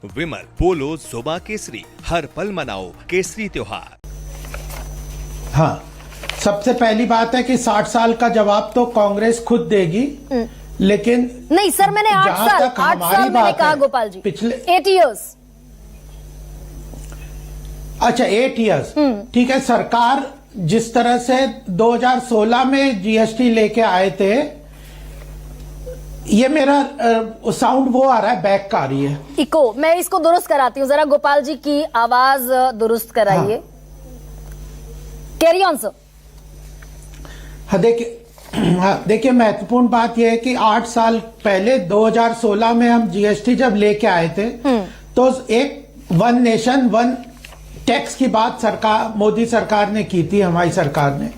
विमल, पोलो, जोमा केसरी, हर पल मनाओ केसरी त्योहार। हाँ, सबसे पहली बात है कि 60 साल का जवाब तो कांग्रेस खुद देगी, लेकिन नहीं सर, मैंने 8 जहां साल तक 8 हमारी साल मैंने बात कहा है, गोपाल जी, पिछले 8 इयर्स। अच्छा 8 इयर्स, ठीक है। सरकार जिस तरह से 2016 में जीएसटी लेके आए थे, ये मेरा साउंड वो आ रहा है, बैक का आ रही है इको, मैं इसको दुरुस्त कराती हूँ, जरा गोपाल जी की आवाज दुरुस्त कराइए। Carry on sir. हाँ देखिए महत्वपूर्ण बात यह है कि 8 साल पहले 2016 में हम जीएसटी जब लेके आए थे, तो एक वन नेशन वन टैक्स की बात सरकार, मोदी सरकार ने की थी, हमारी सरकार ने,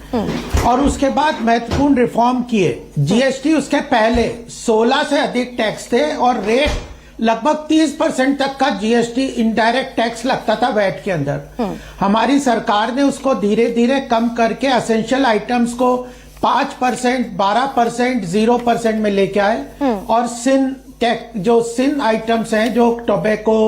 और उसके बाद महत्वपूर्ण रिफॉर्म किए। जीएसटी उसके पहले 16 से अधिक टैक्स थे और रेट लगभग 30% तक का जीएसटी इनडायरेक्ट टैक्स लगता था वैट के अंदर। हमारी सरकार ने उसको धीरे धीरे कम करके एसेंशियल आइटम्स को 5%, 12%, 0% में लेके आए, और जो सिन आइटम्स हैं, जो टोबैको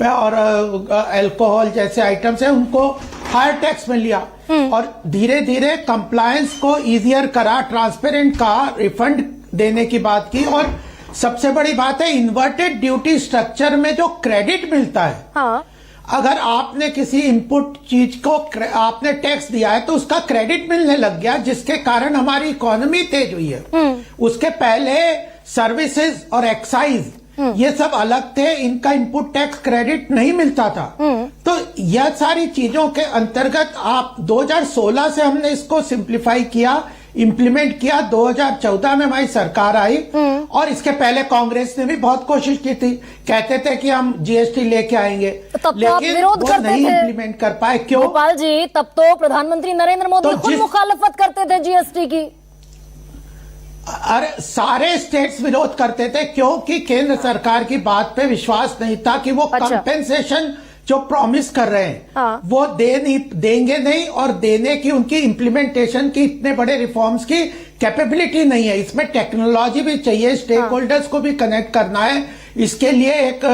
और अल्कोहल जैसे आइटम्स हैं, उनको हायर टैक्स में लिया, और धीरे धीरे कंप्लायंस को इजियर करा, ट्रांसपेरेंट का, रिफंड देने की बात की। और सबसे बड़ी बात है, इन्वर्टेड ड्यूटी स्ट्रक्चर में जो क्रेडिट मिलता है, हाँ। अगर आपने किसी इनपुट चीज को आपने टैक्स दिया है तो उसका क्रेडिट मिलने लग गया, जिसके कारण हमारी इकोनॉमी तेज हुई है। उसके पहले सर्विसेज और एक्साइज ये सब अलग थे, इनका इनपुट टैक्स क्रेडिट नहीं मिलता था। तो यह सारी चीजों के अंतर्गत आप 2016 से हमने इसको सिंप्लीफाई किया, इंप्लीमेंट किया। 2014 में हमारी सरकार आई, और इसके पहले कांग्रेस ने भी बहुत कोशिश की थी, कहते थे कि हम जीएसटी लेके आएंगे, लेकिन वो नहीं इंप्लीमेंट कर पाए। क्यों गोपाल जी? तब तो प्रधानमंत्री नरेंद्र मोदी खुद मुखालफत करते थे जीएसटी की। अरे सारे स्टेट्स विरोध करते थे, क्योंकि केंद्र सरकार की बात पे विश्वास नहीं था कि वो कंपेंसेशन जो प्रॉमिस कर रहे हैं वो देंगे नहीं, और देने की उनकी इंप्लीमेंटेशन की इतने बड़े रिफॉर्म्स की कैपेबिलिटी नहीं है। इसमें टेक्नोलॉजी भी चाहिए, स्टेक होल्डर्स को भी कनेक्ट करना है, इसके लिए एक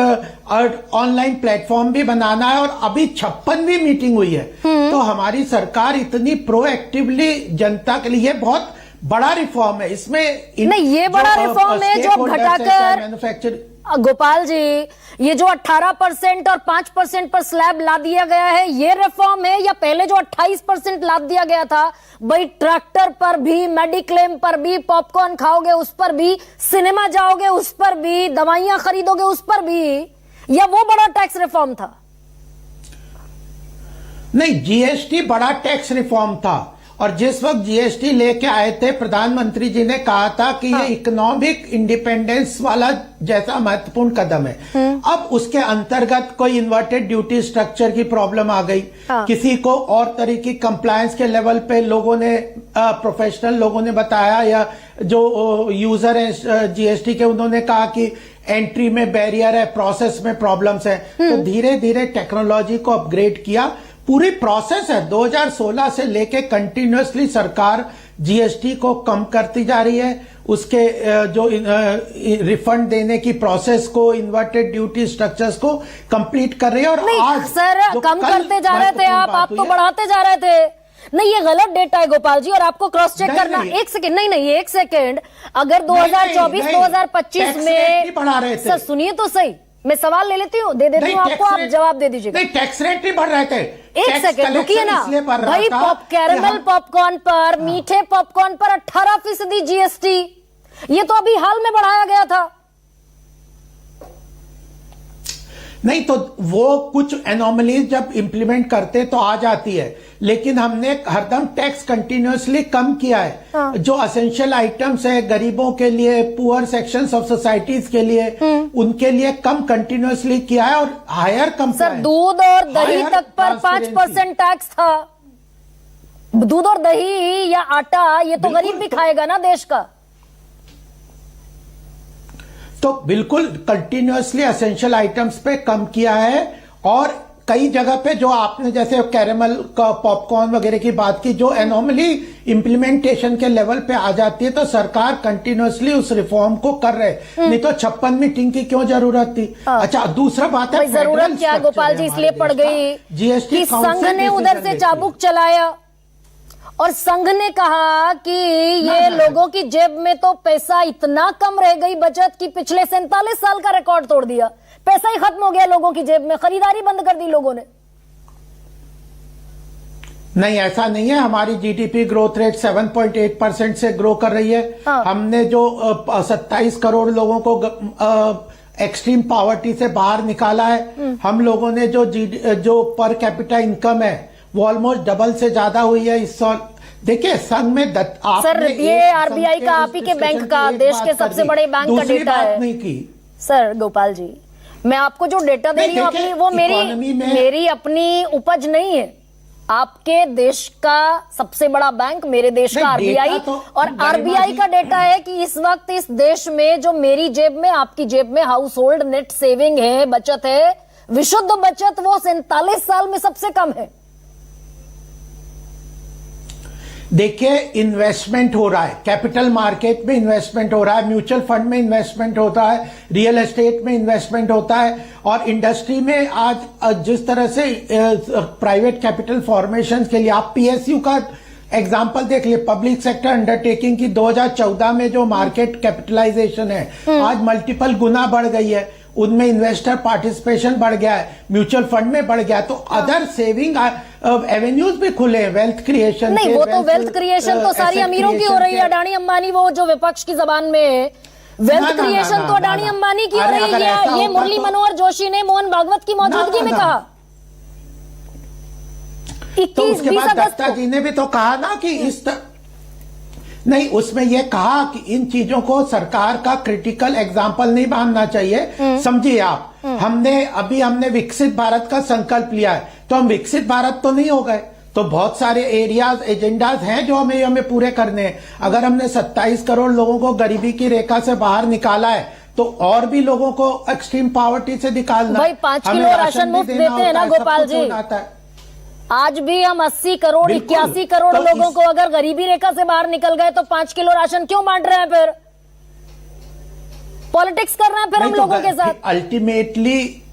ऑनलाइन प्लेटफॉर्म भी बनाना है, और अभी 56वीं मीटिंग हुई है। तो हमारी सरकार इतनी प्रोएक्टिवली जनता के लिए बहुत बड़ा रिफॉर्म है। इसमें नहीं, ये बड़ा रिफॉर्म है जो घटाकर मैन्युफैक्चर, गोपाल जी, ये जो 18% और 5% पर स्लैब ला दिया गया है, ये रिफॉर्म है, या पहले जो 28% लाद दिया गया था? भाई ट्रैक्टर पर भी, मेडिक्लेम पर भी, पॉपकॉर्न खाओगे उस पर भी, सिनेमा जाओगे उस पर भी, दवाइयां खरीदोगे उस पर भी, या वो बड़ा टैक्स रिफॉर्म था? नहीं, जीएसटी बड़ा टैक्स रिफॉर्म था, और जिस वक्त जीएसटी लेके आए थे, प्रधानमंत्री जी ने कहा था कि ये इकोनॉमिक इंडिपेंडेंस वाला जैसा महत्वपूर्ण कदम है। अब उसके अंतर्गत कोई इन्वर्टेड ड्यूटी स्ट्रक्चर की प्रॉब्लम आ गई, किसी को और तरह की कंप्लायंस के लेवल पे लोगों ने, प्रोफेशनल लोगों ने बताया, या जो यूजर है जीएसटी के, उन्होंने कहा कि एंट्री में बैरियर है, प्रोसेस में प्रॉब्लम्स है। तो धीरे धीरे टेक्नोलॉजी को अपग्रेड किया, पूरी प्रोसेस है। 2016 से लेके कंटिन्यूअसली सरकार जीएसटी को कम करती जा रही है, उसके जो रिफंड देने की प्रोसेस को, इन्वर्टेड ड्यूटी स्ट्रक्चर्स को कंप्लीट कर रही है। और आज सर कम करते जा रहे थे आप तो बढ़ाते जा रहे थे। नहीं, ये गलत डेटा है गोपाल जी, और आपको क्रॉस चेक करना। एक सेकेंड, नहीं एक सेकेंड, अगर 2024-2025 में बढ़ा रहे थे, सर सुनिए तो सही, मैं सवाल ले लेती हूँ, दे देती हूँ आपको, आप जवाब दे दीजिएगा। नहीं, टैक्स रेट नहीं बढ़ रहे थे। एक सेकेंड रुकिए ना भाई, कैरेमल पॉपकॉर्न पर, मीठे पॉपकॉर्न पर 18% जीएसटी, ये तो अभी हाल में बढ़ाया गया था। नहीं, तो वो कुछ एनोमलीज जब इंप्लीमेंट करते तो आ जाती है, लेकिन हमने हरदम टैक्स कंटिन्यूअसली कम किया है। जो असेंशियल आइटम्स है गरीबों के लिए, पुअर सेक्शंस ऑफ सोसाइटीज के लिए, उनके लिए कम कंटिन्यूअसली किया है, और हायर कम। सर दूध और दही तक पर 5% टैक्स था। दूध और दही या आटा, ये तो गरीब भी खाएगा ना देश का। तो बिल्कुल कंटिन्यूअसली एसेंशियल आइटम्स पे कम किया है, और कई जगह पे जो आपने जैसे कैरेमल का पॉपकॉर्न वगैरह की बात की, जो एनोमली इम्प्लीमेंटेशन के लेवल पे आ जाती है, तो सरकार कंटिन्यूअसली उस रिफॉर्म को कर रहे, नहीं तो 56 मीटिंग की क्यों जरूरत थी। अच्छा, दूसरा बात है जरूरत क्या गोपाल जी इसलिए पड़ गई जीएसटी संघ ने उधर से चाबुक चलाया और संघ ने कहा कि ये लोगों की जेब में तो पैसा इतना कम रह गई बचत की पिछले 47 साल का रिकॉर्ड तोड़ दिया, पैसा ही खत्म हो गया लोगों की जेब में, खरीदारी बंद कर दी लोगों ने। नहीं, ऐसा नहीं है। हमारी जीडीपी ग्रोथ रेट 7.8% से ग्रो कर रही है। हमने जो 27 करोड़ लोगों को एक्सट्रीम पॉवर्टी से बाहर निकाला है। हम लोगों ने जो पर कैपिटा इनकम है वो ऑलमोस्ट डबल से ज्यादा हुई है इस साल। देखिए, संघ में सर ये आरबीआई का, आप ही के बैंक का, देश के सबसे बड़े बैंक का डेटा है। नहीं की सर गोपाल जी, मैं आपको जो डेटा दे रही हूँ अपनी, वो मेरी अपनी उपज नहीं है। आपके देश का सबसे बड़ा बैंक, मेरे देश का आरबीआई, और आरबीआई का डेटा है कि इस वक्त इस देश में जो मेरी जेब में, आपकी जेब में हाउस होल्ड नेट सेविंग है, बचत है, विशुद्ध बचत, वो 47 साल में सबसे कम है। देखिए, इन्वेस्टमेंट हो रहा है, कैपिटल मार्केट में इन्वेस्टमेंट हो रहा है, म्यूचुअल फंड में इन्वेस्टमेंट होता है, रियल एस्टेट में इन्वेस्टमेंट होता है, और इंडस्ट्री में आज जिस तरह से प्राइवेट कैपिटल फॉर्मेशन के लिए आप पीएसयू का एग्जाम्पल देख लिए, पब्लिक सेक्टर अंडरटेकिंग की 2014 में जो मार्केट कैपिटलाइजेशन है आज मल्टीपल गुना बढ़ गई है, उनमें इन्वेस्टर पार्टिसिपेशन बढ़ गया है, म्यूचुअल फंड में बढ़ गया है, तो अदर सेविंग एवेन्यूज भी खुले हैं वेल्थ क्रिएशन। नहीं, वो तो वेल्थ क्रिएशन तो सारी अमीरों की हो रही है, अडानी अंबानी, वो जो विपक्ष की जबान में वेल्थ क्रिएशन तो अडानी अंबानी की हो रही है। ये मुरली मनोहर जोशी ने मोहन भागवत की मौजूदगी में कहा। तो उसके बाद दत्ता जी ने भी तो कहा ना कि नहीं, उसमें यह कहा कि इन चीजों को सरकार का क्रिटिकल एग्जाम्पल नहीं मानना चाहिए। समझिए आप, हमने विकसित भारत का संकल्प लिया है, तो हम विकसित भारत तो नहीं हो गए, तो बहुत सारे एरियाज, एजेंडाज हैं जो हमें पूरे करने हैं। अगर हमने 27 करोड़ लोगों को गरीबी की रेखा से बाहर निकाला है, तो और भी लोगों को एक्सट्रीम पॉवर्टी से निकालना। भाई 5 किलो राशन मुफ्त देते हैं ना गोपाल जी, आज भी हम 80 करोड़ 81 करोड़ तो लोगों को अगर गरीबी रेखा से बाहर निकल गए तो 5 किलो राशन क्यों बांट रहे हैं? फिर पॉलिटिक्स कर रहे हैं फिर हम लोगों के साथ। अल्टीमेटली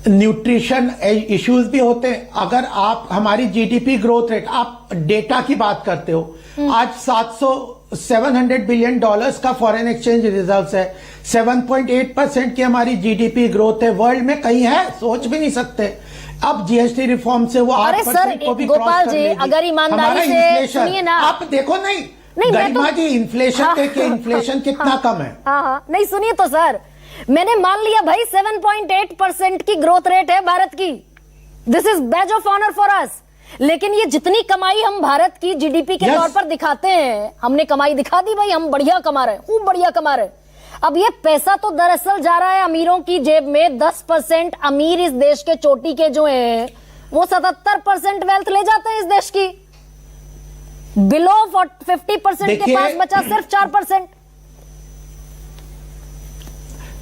न्यूट्रिशन इश्यूज भी होते हैं। अगर आप हमारी जीडीपी ग्रोथ रेट, आप डेटा की बात करते हो, आज 700 बिलियन डॉलर्स का फॉरेन एक्सचेंज रिजर्व्स है, 7.8% की हमारी जीडीपी ग्रोथ है, वर्ल्ड में कहीं है, सोच भी नहीं सकते। अब जीएसटी रिफॉर्म से वो 8% को भी गोपाल जी, अगर ईमानदारी से सुनिए ना, आप देखो नहीं गरिमा जी, इन्फ्लेशन देखिए, इन्फ्लेशन कितना कम है। नहीं सुनिए तो सर, मैंने मान लिया भाई 7.8% की ग्रोथ रेट है भारत की, this is badge of honour for us. लेकिन ये जितनी कमाई हम भारत की जीडीपी के तौर पर दिखाते हैं, हमने कमाई दिखा दी भाई, हम बढ़िया कमा रहे हैं, खूब बढ़िया कमा रहे हैं। अब ये पैसा तो दरअसल जा रहा है अमीरों की जेब में। 10% अमीर इस देश के चोटी के जो हैं, वो 77% वेल्थ ले जाते हैं इस देश की। बिलो 50% के पास बचा सिर्फ 4%।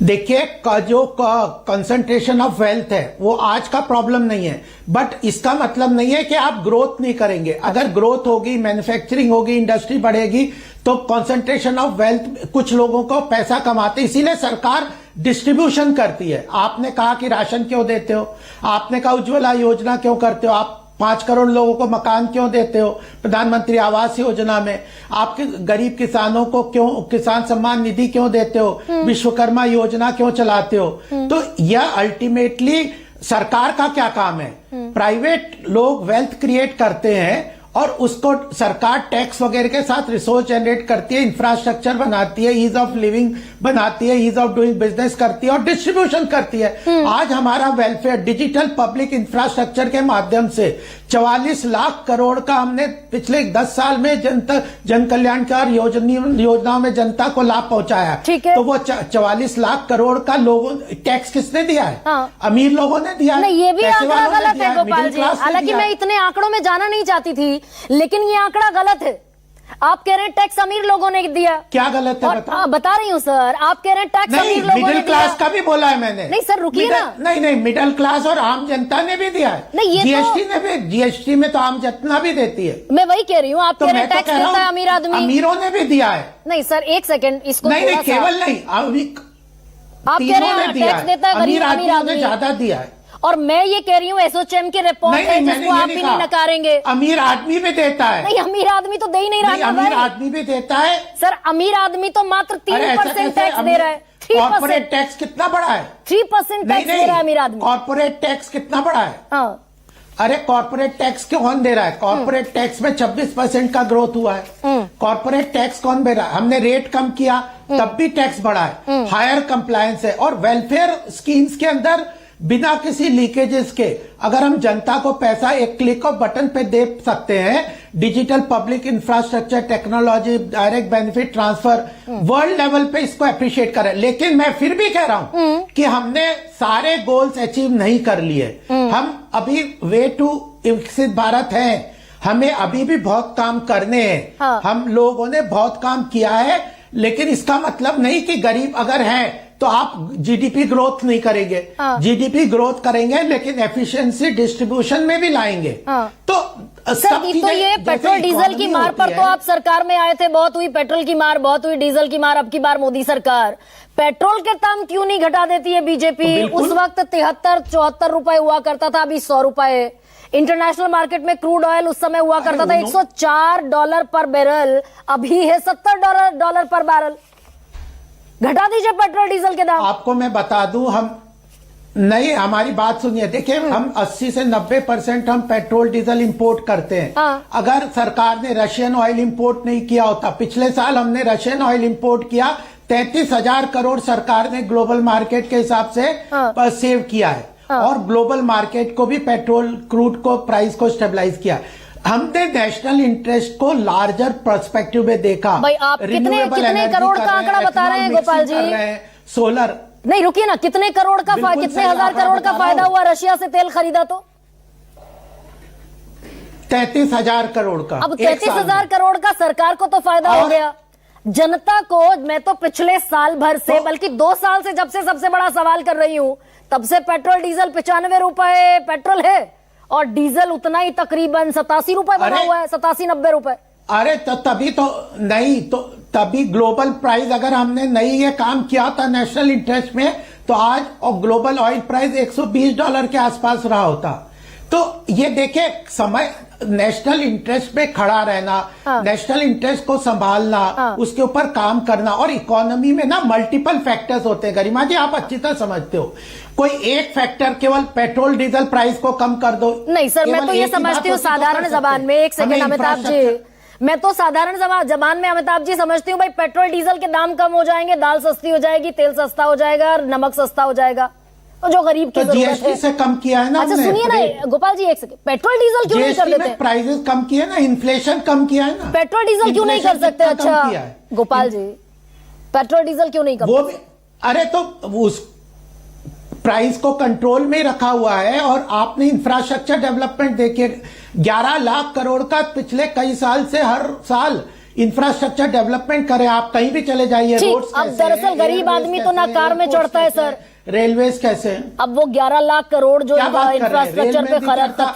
देखिए, जो कंसंट्रेशन ऑफ वेल्थ है वो आज का प्रॉब्लम नहीं है, बट इसका मतलब नहीं है कि आप ग्रोथ नहीं करेंगे। अगर ग्रोथ होगी, मैन्युफैक्चरिंग होगी, इंडस्ट्री बढ़ेगी, तो कंसंट्रेशन ऑफ वेल्थ, कुछ लोगों को पैसा कमाते, इसीलिए सरकार डिस्ट्रीब्यूशन करती है। आपने कहा कि राशन क्यों देते हो, आपने कहा उज्ज्वला योजना क्यों करते हो, आप 5 करोड़ लोगों को मकान क्यों देते हो प्रधानमंत्री आवास योजना में, आपके गरीब किसानों को क्यों किसान सम्मान निधि क्यों देते हो, विश्वकर्मा योजना क्यों चलाते हो। तो यह अल्टीमेटली सरकार का क्या काम है? प्राइवेट लोग वेल्थ क्रिएट करते हैं और उसको सरकार टैक्स वगैरह के साथ रिसोर्स जनरेट करती है, इंफ्रास्ट्रक्चर बनाती है, ईज ऑफ लिविंग बनाती है, ईज ऑफ डूइंग बिजनेस करती है और डिस्ट्रीब्यूशन करती है। आज हमारा वेलफेयर डिजिटल पब्लिक इंफ्रास्ट्रक्चर के माध्यम से 44 लाख करोड़ का हमने पिछले 10 साल में जन कल्याणकारी योजनाओं में जनता को लाभ पहुंचाया। तो वो 44 लाख करोड़ का लोगों टैक्स किसने दिया है? अमीर लोगों ने दिया है। नहीं, ये भी आंकड़ा गलत है गोपाल जी। हालांकि मैं इतने आंकड़ों में जाना नहीं चाहती थी, लेकिन ये आंकड़ा गलत है। आप कह रहे हैं टैक्स अमीर लोगों ने दिया। क्या गलत है और बताओ? बता रही हूँ सर, आप कह रहे हैं टैक्स नहीं, अमीर लोगों ने मिडिल दिया। क्लास का भी बोला है मैंने। नहीं सर, रुकिए ना। नहीं, मिडिल क्लास और आम जनता ने भी दिया है। नहीं, ये जीएसटी ने भी, जीएसटी में तो आम जनता भी देती है। मैं वही कह रही हूँ, आप तो कह रहे मैं हैं तो टैक्स कह रहा देता है हूँ अमीर आदमी। अमीरों ने भी दिया है। नहीं सर, एक सेकंड, इसको नहीं, थोड़ा सा- केवल नहीं, आप कह रहे हैं टैक्स देता है अमीर अमीर आदमियों ने आदमी। ज्यादा दिया है। और मैं ये कह रही हूँ एसोचैम के रिपोर्ट है मैंने जिसको आप ये भी कहा। नहीं नकारेंगे। अमीर आदमी भी देता है। नहीं, अमीर आदमी तो दे ही नहीं रहा ना अमीर भाई। आदमी भी देता है। सर अमीर आदमी तो मात्र 3% टैक्स दे रहा है। कॉर्पोरेट टैक्स कितना बड़ा है? 3% टैक्स दे रहा है अमीर आदमी। कॉर्पोरेट टैक्स कितना बड़ा है? हाँ, अरे कॉर्पोरेट टैक्स कौन दे रहा है? कॉर्पोरेट टैक्स में 26% का ग्रोथ हुआ है। कॉर्पोरेट टैक्स कौन दे रहा है? हमने रेट कम किया तब भी टैक्स बढ़ा है। हायर कंप्लायंस है। और वेलफेयर स्कीम्स के अंदर बिना किसी लीकेजेस के अगर हम जनता को पैसा एक क्लिक ऑफ बटन पे दे सकते हैं, digital public infrastructure technology direct benefit transfer, world level पे इसको अप्रिशिएट करें। लेकिन मैं फिर भी कह रहा हूं कि हमने सारे गोल्स अचीव नहीं कर लिए। हम अभी वे टू विकसित भारत है, हमें अभी भी बहुत काम करने हैं। हाँ। हम लोगों ने बहुत काम किया है, लेकिन इसका मतलब नहीं कि गरीब अगर हैं तो आप जीडीपी ग्रोथ नहीं करेंगे। हाँ। जीडीपी ग्रोथ करेंगे लेकिन एफिशिएंसी डिस्ट्रीब्यूशन में भी लाएंगे। हाँ। तो सर तो ये पेट्रोल डीजल की मार पर तो आप सरकार में आए थे, बहुत हुई पेट्रोल की मार, बहुत हुई डीजल की मार। अब की बार मोदी सरकार पेट्रोल के दाम क्यों नहीं घटा देती है बीजेपी? तो उस वक्त 73-74 रुपए हुआ करता था, अभी 100 रुपए। इंटरनेशनल मार्केट में क्रूड ऑयल उस समय हुआ करता था $104 पर बैरल, अभी है $70 पर बैरल। घटा दीजिए पेट्रोल डीजल के दाम। आपको मैं बता दूं, हम नहीं, हमारी बात सुनिए। देखिए, हम 80 से 90% हम पेट्रोल डीजल इंपोर्ट करते हैं। हाँ। अगर सरकार ने रशियन ऑयल इंपोर्ट नहीं किया होता, पिछले साल हमने रशियन ऑयल इंपोर्ट किया, 33,000 करोड़ सरकार ने ग्लोबल मार्केट के हिसाब से हाँ। सेव किया है। और ग्लोबल मार्केट को भी पेट्रोल क्रूड को प्राइस को स्टेबलाइज किया। हमने नेशनल इंटरेस्ट को लार्जर पर्सपेक्टिव में देखा। भाई आप कितने करोड़ का आंकड़ा बता रहे हैं गोपाल जी? सोलर नहीं, रुकिए ना, कितने करोड़ का कितने हजार करोड़ का फायदा हुआ रशिया से तेल खरीदा तो? 33,000 करोड़ का। अब 33,000 करोड़ का सरकार को तो फायदा हो गया, जनता को? मैं तो पिछले साल भर से, बल्कि 2 साल से, जब से सबसे बड़ा सवाल कर रही हूं, तब से पेट्रोल डीजल 95 रुपए पेट्रोल है और डीजल उतना ही, तकरीबन 87 रुपए बना हुआ है, 87-90 रुपए। अरे तो तभी तो नहीं, तो तभी ग्लोबल प्राइस, अगर हमने नहीं ये काम किया था नेशनल इंटरेस्ट में, तो आज और ग्लोबल ऑयल प्राइस $120 के आसपास रहा होता। तो ये देखिए, समय नेशनल इंटरेस्ट पे खड़ा रहना, नेशनल इंटरेस्ट को संभालना, उसके ऊपर काम करना। और इकोनॉमी में ना मल्टीपल फैक्टर्स होते हैं। गरिमा जी, आप अच्छी तरह समझते हो। कोई एक फैक्टर केवल पेट्रोल डीजल प्राइस को कम कर दो नहीं सर, मैं तो ये समझती हूँ साधारण जबान में, एक सेकंड अमिताभ जी, मैं तो साधारण जबान में अमिताभ जी समझती हूँ भाई, पेट्रोल डीजल के दाम कम हो जाएंगे, दाल सस्ती हो जाएगी, तेल सस्ता हो जाएगा और नमक सस्ता हो जाएगा, तो जो गरीब की जरूरत है। जीएसटी से कम किया है ना। अच्छा सुनिए ना गोपाल जी, एक सेकंड, पेट्रोल डीजल क्यों नहीं कर देते? प्राइसेस कम किए ना, इन्फ्लेशन कम किया है ना। पेट्रोल डीजल क्यों नहीं कर सकते? अच्छा गोपाल जी, पेट्रोल डीजल क्यों नहीं कर? वो भी, अरे तो उस प्राइस को कंट्रोल में रखा हुआ है। और आपने इंफ्रास्ट्रक्चर डेवलपमेंट देखिए, 11 लाख करोड़ का पिछले कई साल से हर साल इंफ्रास्ट्रक्चर डेवलपमेंट करे। आप कहीं भी चले जाइए, रोड्स अब दरअसल गरीब आदमी तो ना कार में चढ़ता है सर, रेलवेज कैसे? अब वो 11 लाख करोड़ जो इंफ्रास्ट्रक्चर पे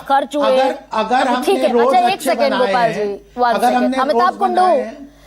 खर्च हुए, अगर हमने ठीक है। रोड अच्छा एक सेकंड गोपाल जी, अमिताभ कुंडू,